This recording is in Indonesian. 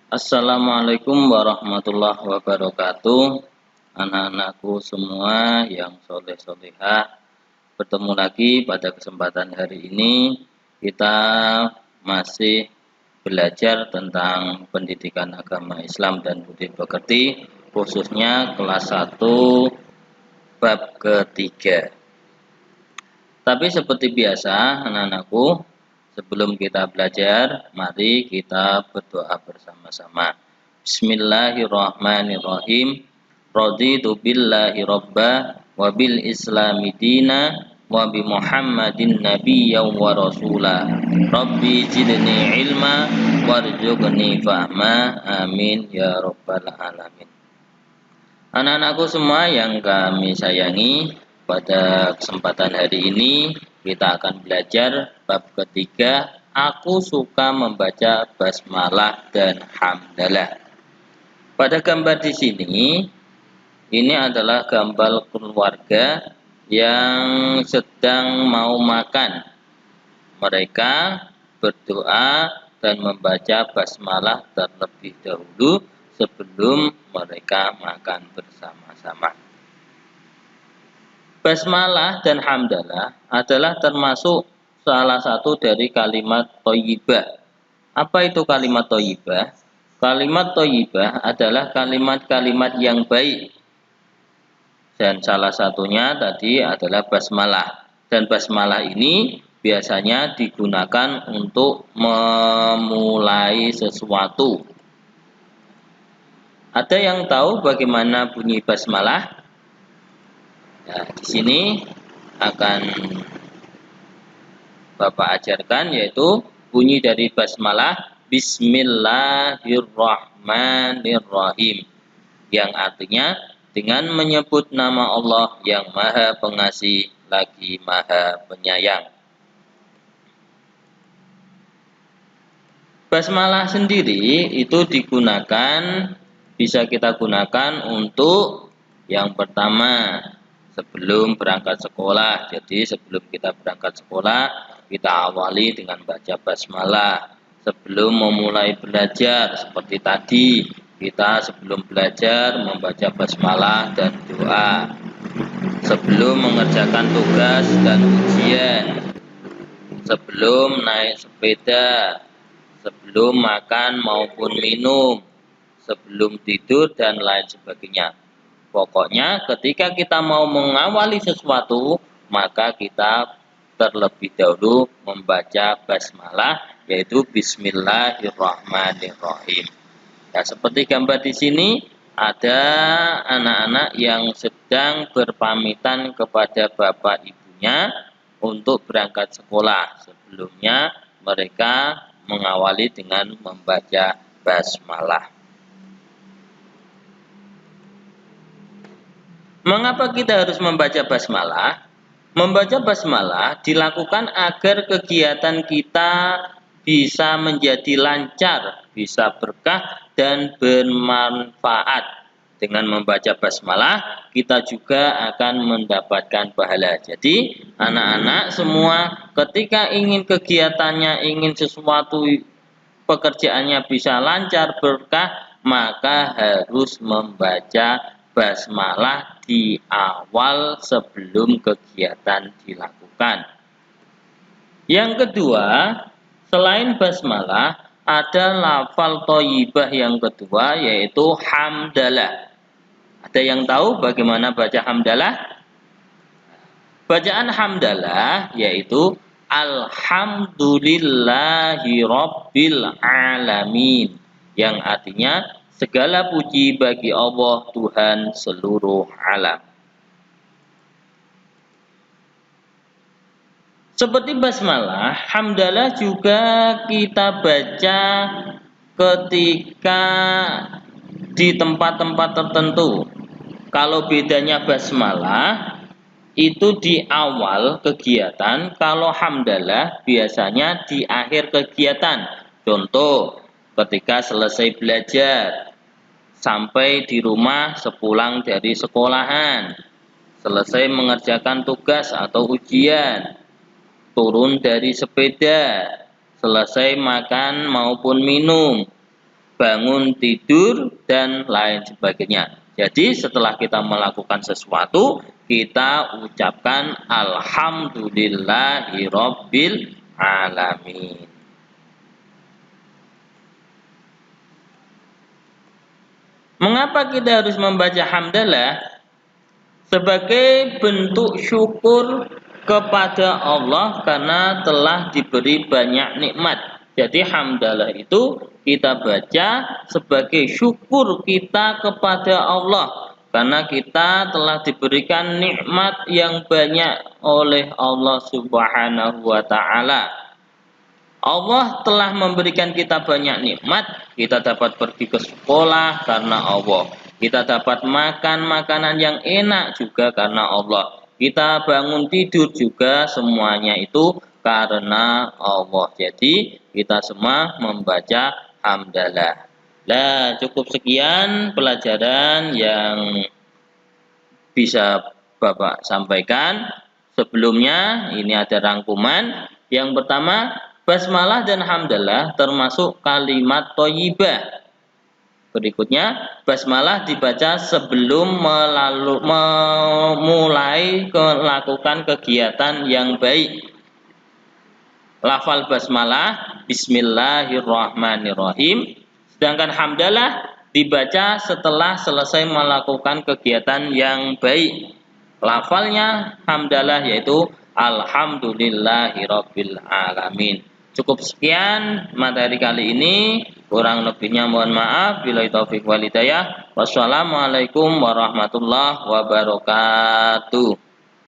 Assalamualaikum warahmatullahi wabarakatuh. Anak-anakku semua yang soleh-solehah, bertemu lagi pada kesempatan hari ini. Kita masih belajar tentang pendidikan agama Islam dan budi pekerti, khususnya kelas 1 bab ketiga. Tapi seperti biasa anak-anakku, sebelum kita belajar, mari kita berdoa bersama-sama. Bismillahirrahmanirrahim. Raditu billahi robba wa bil islami dina wa bi Muhammadin nabiyyan wa rasula. Rabbi zidni ilma warzuqni fahma. Amin ya rabbal alamin. Anak-anakku semua yang kami sayangi, pada kesempatan hari ini kita akan belajar bab ketiga. Aku suka membaca basmalah dan hamdalah. Pada gambar di sini, ini adalah gambar keluarga yang sedang mau makan. Mereka berdoa dan membaca basmalah terlebih dahulu sebelum mereka makan bersama-sama. Basmalah dan hamdalah adalah termasuk salah satu dari kalimat thayyibah. Apa itu kalimat thayyibah? Kalimat thayyibah adalah kalimat-kalimat yang baik. Dan salah satunya tadi adalah basmalah. Dan basmalah ini biasanya digunakan untuk memulai sesuatu. Ada yang tahu bagaimana bunyi basmalah? Nah, di sini akan Bapak ajarkan, yaitu bunyi dari basmalah Bismillahirrahmanirrahim, yang artinya dengan menyebut nama Allah yang Maha Pengasih lagi Maha Penyayang. Basmalah sendiri itu digunakan, bisa kita gunakan untuk yang pertama sebelum berangkat sekolah. Jadi sebelum kita berangkat sekolah, kita awali dengan baca basmalah. Sebelum memulai belajar, seperti tadi, kita sebelum belajar membaca basmalah dan doa. Sebelum mengerjakan tugas dan ujian, sebelum naik sepeda, sebelum makan maupun minum, sebelum tidur dan lain sebagainya. Pokoknya ketika kita mau mengawali sesuatu, maka kita terlebih dahulu membaca basmalah, yaitu Bismillahirrahmanirrahim. Nah, seperti gambar di sini, ada anak-anak yang sedang berpamitan kepada bapak ibunya untuk berangkat sekolah. Sebelumnya mereka mengawali dengan membaca basmalah. Mengapa kita harus membaca basmalah? Membaca basmalah dilakukan agar kegiatan kita bisa menjadi lancar, bisa berkah dan bermanfaat. Dengan membaca basmalah, kita juga akan mendapatkan pahala. Jadi, anak-anak semua ketika ingin kegiatannya, ingin sesuatu pekerjaannya bisa lancar, berkah, maka harus membaca basmalah di awal sebelum kegiatan dilakukan. Yang kedua, selain basmalah, ada lafal thayyibah yang kedua, yaitu hamdalah. Ada yang tahu bagaimana baca hamdalah? Bacaan hamdalah yaitu Alhamdulillahi Rabbil Alamin, yang artinya segala puji bagi Allah Tuhan seluruh alam. Seperti basmalah, hamdalah juga kita baca ketika di tempat-tempat tertentu. Kalau bedanya basmalah itu di awal kegiatan, kalau hamdalah biasanya di akhir kegiatan. Contoh, ketika selesai belajar, sampai di rumah sepulang dari sekolahan, selesai mengerjakan tugas atau ujian, turun dari sepeda, selesai makan maupun minum, bangun tidur, dan lain sebagainya. Jadi setelah kita melakukan sesuatu, kita ucapkan alhamdulillahirabbil alamin. Mengapa kita harus membaca hamdalah? Sebagai bentuk syukur kepada Allah karena telah diberi banyak nikmat. Jadi hamdalah itu kita baca sebagai syukur kita kepada Allah karena kita telah diberikan nikmat yang banyak oleh Allah Subhanahu wa taala. Allah telah memberikan kita banyak nikmat. Kita dapat pergi ke sekolah karena Allah. Kita dapat makan makanan yang enak juga karena Allah. Kita bangun tidur juga semuanya itu karena Allah. Jadi kita semua membaca hamdalah. Nah, cukup sekian pelajaran yang bisa Bapak sampaikan. Sebelumnya ini ada rangkuman. Yang pertama, basmalah dan hamdalah termasuk kalimat thayyibah. Berikutnya, basmalah dibaca sebelum memulai melakukan kegiatan yang baik. Lafal basmalah, bismillahirrahmanirrahim. Sedangkan hamdalah dibaca setelah selesai melakukan kegiatan yang baik. Lafalnya hamdalah yaitu alhamdulillahirabbil alamin. Cukup sekian materi kali ini. Kurang lebihnya mohon maaf. Billahi taufiq wal hidayah. Wassalamualaikum warahmatullahi wabarakatuh.